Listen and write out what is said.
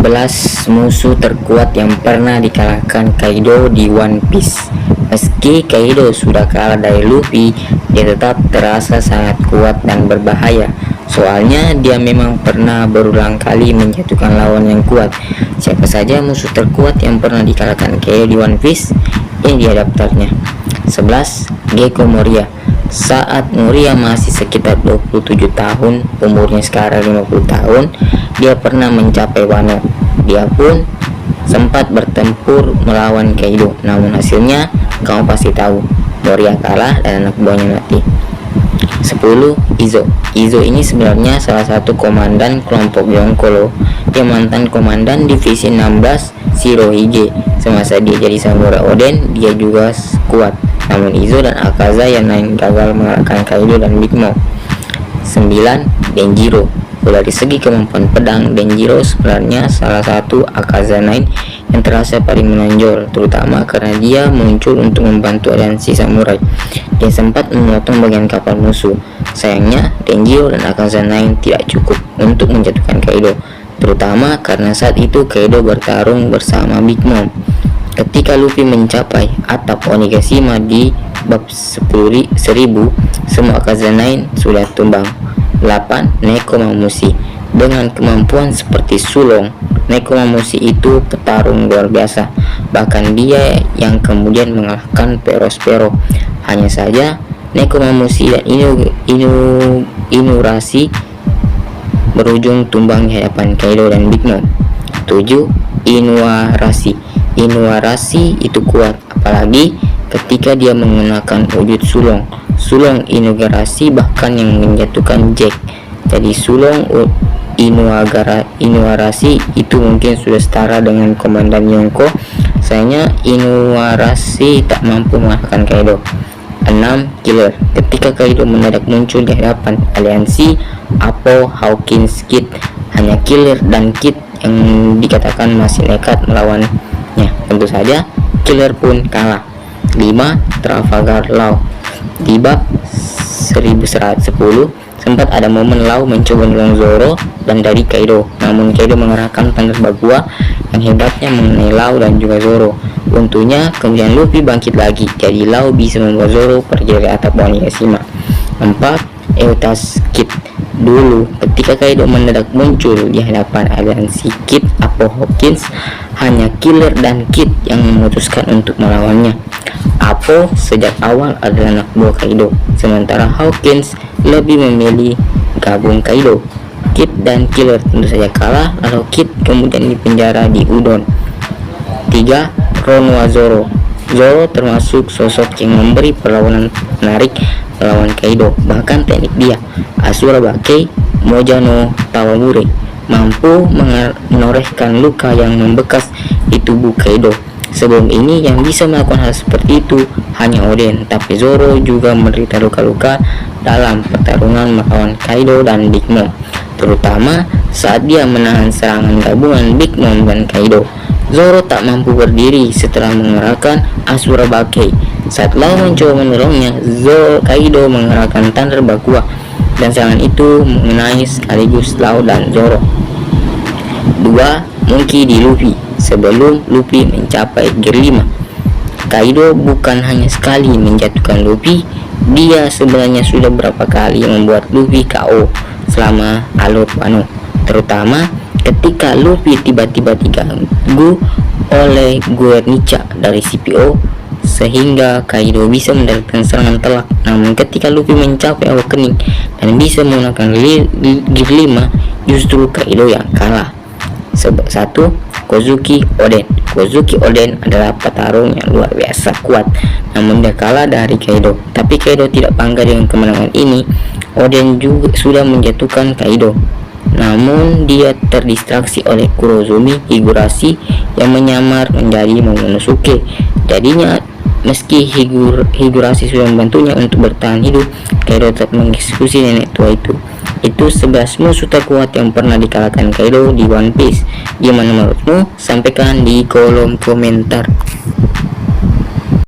11 musuh terkuat yang pernah dikalahkan Kaido di One Piece. Meski Kaido sudah kalah dari Luffy, dia tetap terasa sangat kuat dan berbahaya. Soalnya dia memang pernah berulang kali menjatuhkan lawan yang kuat. Siapa saja musuh terkuat yang pernah dikalahkan Kaido di One Piece? Ini dia daftarnya. 11. Gecko Moria. Saat Moria masih sekitar 27 tahun, umurnya sekarang 50 tahun, dia pernah mencapai Wano. Dia pun sempat bertempur melawan Kaido, namun hasilnya kamu pasti tahu, Moria kalah dan anak buahnya mati. 10. Izo. Izo ini sebenarnya salah satu komandan kelompok Yonko loh. Dia mantan komandan divisi 16 Shirohige. Semasa dia jadi samurai Oden, dia juga kuat. Namun Izo dan Akaza yang lain gagal mengalahkan Kaido dan Big Mom. 9. Denjiro. Dari segi kemampuan pedang, Denjiro sebenarnya salah satu Akaza 9 yang terasa paling menonjol, terutama karena dia muncul untuk membantu aliansi samurai. Dia sempat memotong bagian kapal musuh. Sayangnya, Denjiro dan Akaza 9 tidak cukup untuk menjatuhkan Kaido, terutama karena saat itu Kaido bertarung bersama Big Mom. Ketika Luffy mencapai atap Onigashima di bab 10.000, semua Akaza 9 sudah tumbang. 8. Nekomamushi. Dengan kemampuan seperti sulong, Nekomamushi itu petarung luar biasa. Bahkan dia yang kemudian mengalahkan Perospero. Hanya saja Nekomamushi dan Inurashi berujung tumbang di hadapan Kaido dan Big Mom. 7. Inuarashi. Inuarashi itu kuat, apalagi ketika dia menggunakan wujud sulong. Sulong Inuarashi bahkan yang menjatuhkan Jack. Jadi sulong Inuarashi itu mungkin sudah setara dengan komandan Yonko. Sayangnya Inuarashi tak mampu mengalahkan Kaido. 6. Killer. Ketika Kaido mendadak muncul di hadapan aliansi Apple Hawkins Kid, hanya Killer dan Kid yang dikatakan masih nekat melawannya. Tentu saja Killer pun kalah. 5. Trafalgar Law. Di bab 1110 sempat ada momen Law mencoba menolong Zoro dan dari Kaido, namun Kaido mengerahkan Thunder Bagua yang hebatnya mengenai Law dan juga Zoro. Untungnya kemudian Luffy bangkit lagi, jadi Law bisa membawa Zoro pergi dari atap Onigashima. 4. Eutas Kid. Dulu ketika Kaido mendadak muncul di hadapan aliansi Kid Apple Hawkins, hanya Killer dan Kid yang memutuskan untuk melawannya. Apple sejak awal adalah anak buah Kaido, sementara Hawkins lebih memilih gabung Kaido. Kid dan Killer tentu saja kalah, lalu Kid kemudian dipenjara di Udon. 3. Ronwa Zoro. Zoro termasuk sosok yang memberi perlawanan menarik melawan Kaido. Bahkan teknik dia, Asura Bakei Moja no Tawamure, mampu menorehkan luka yang membekas di tubuh Kaido. Sebelum ini yang bisa melakukan hal seperti itu hanya Oden, tapi Zoro juga menderita luka-luka dalam pertarungan melawan Kaido dan Big Mom, terutama saat dia menahan serangan gabungan Big Mom dan Kaido. Zoro tak mampu berdiri setelah mengerahkan Asura Bakei. Saat Law mencoba menolongnya, Kaido mengerahkan Thunder Bagua dan serangan itu mengenai sekaligus Law dan Zoro. 2. Monkey D. Luffy. Sebelum Luffy mencapai Gear 5, Kaido bukan hanya sekali menjatuhkan Luffy, dia sebenarnya sudah berapa kali membuat Luffy KO selama alur Wano, terutama ketika Luffy tiba-tiba diganggu oleh Guernica dari CPO sehingga Kaido bisa mendapatkan serangan telak. Namun ketika Luffy mencapai Awakening dan bisa menggunakan Gear 5, justru Kaido yang kalah. 1. Kozuki Oden. Kozuki Oden adalah petarung yang luar biasa kuat, namun dia kalah dari Kaido. Tapi Kaido tidak bangga dengan kemenangan ini. Oden juga sudah menjatuhkan Kaido, namun dia terdistraksi oleh Kurozumi Higurashi yang menyamar menjadi Momonosuke. Jadinya meski Higurashi sudah membantunya untuk bertahan hidup, Kaido tetap mengeksekusi nenek tua itu. Itu 11 musuh terkuat yang pernah dikalahkan Kaido di One Piece. Gimana menurutmu? Sampaikan di kolom komentar.